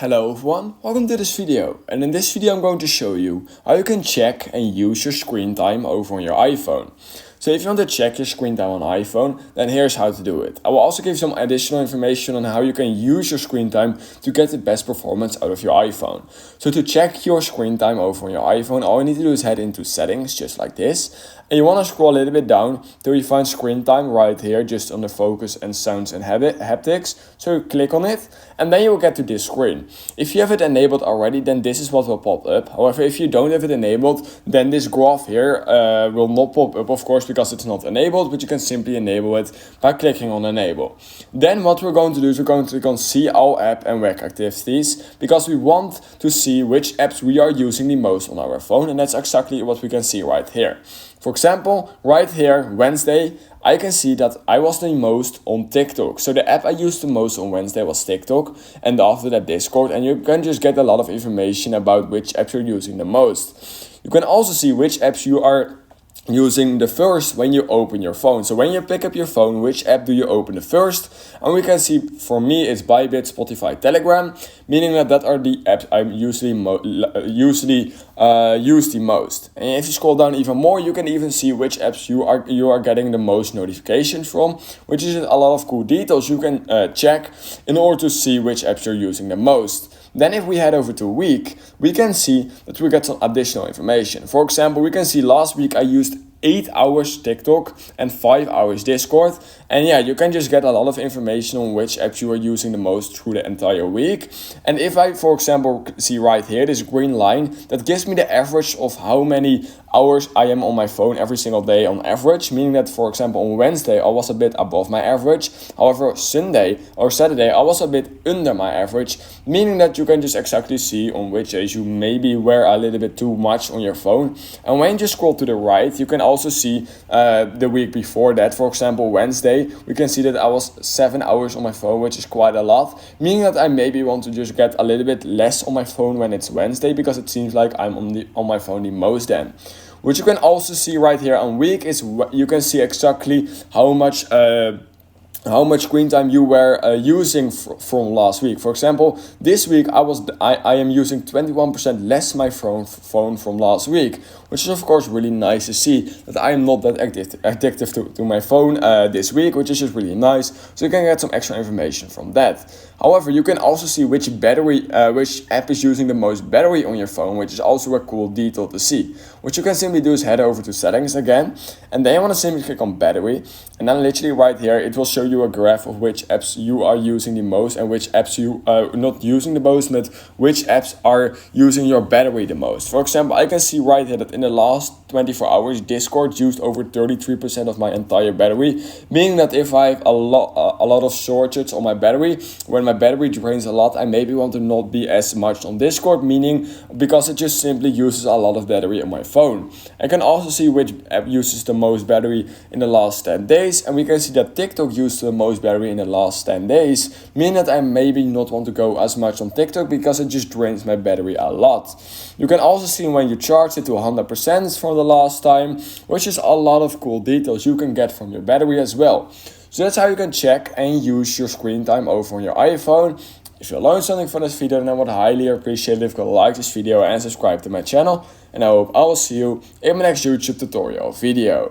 Hello everyone, welcome to this video, and in this video I'm going to show you how you can check and use your screen time over on your iPhone. So if you want to check your screen time on iPhone, then here's how to do it. I will also give some additional information on how you can use your screen time to get the best performance out of your iPhone. So to check your screen time over on your iPhone, all you need to do is head into settings, just like this. And you want to scroll a little bit down till you find screen time right here, just under focus and sounds and haptics. So click on it, and then you will get to this screen. If you have it enabled already, then this is what will pop up. However, if you don't have it enabled, then this graph here will not pop up, of course, because it's not enabled, but you can simply enable it by clicking on enable. Then what we're going to do is we're going to click on see all app and web activities, because we want to see which apps we are using the most on our phone, and that's exactly what we can see right here. For example, right here, Wednesday, I can see that I was the most on TikTok. So the app I used the most on Wednesday was TikTok, and after that Discord, and you can just get a lot of information about which apps you're using the most. You can also see which apps you are using the first when you open your phone. So when you pick up your phone, which app do you open the first? And we can see, for me, it's Bybit, Spotify, Telegram, meaning that are the apps I usually use the most. And if you scroll down even more, you can even see which apps you are getting the most notifications from, which is a lot of cool details you can check in order to see which apps you're using the most. Then if we head over to week, we can see that we get some additional information. For example, we can see last week I used 8 hours TikTok and 5 hours Discord. And yeah, you can just get a lot of information on which apps you are using the most through the entire week. And if I, for example, see right here, this green line, that gives me the average of how many hours I am on my phone every single day on average, meaning that, for example, on Wednesday I was a bit above my average. However, Sunday or Saturday I was a bit under my average, meaning that you can just exactly see on which days you maybe were a little bit too much on your phone. And when you just scroll to the right, you can also see the week before that. For example, Wednesday, we can see that I was 7 hours on my phone, which is quite a lot, meaning that I maybe want to just get a little bit less on my phone when it's Wednesday, because it seems like I'm on my phone the most then. What you can also see right here on week is you can see exactly how much screen time you were using from last week. For example, this week I am using 21% less my phone from last week, which is of course really nice to see that I am not that addictive to my phone this week, which is just really nice. So you can get some extra information from that. However, you can also see which app is using the most battery on your phone, which is also a cool detail to see. What you can simply do is head over to settings again, and then you want to simply click on battery, and then literally right here it will show you a graph of which apps you are using the most and which apps you are not using the most, but which apps are using your battery the most. For example, I can see right here that in the last 24 hours, Discord used over 33% of my entire battery, meaning that if I have a lot of shortages on my battery, when my battery drains a lot, I maybe want to not be as much on Discord, meaning because it just simply uses a lot of battery on my phone. I can also see which app uses the most battery in the last 10 days, and we can see that TikTok used the most battery in the last 10 days, meaning that I maybe not want to go as much on TikTok because it just drains my battery a lot. You can also see when you charge it to 100% from the last time, which is a lot of cool details you can get from your battery as well. So that's how you can check and use your screen time over on your iPhone. If you learned something from this video, then I would highly appreciate it if you could like this video and subscribe to my channel. And I hope I will see you in my next YouTube tutorial video.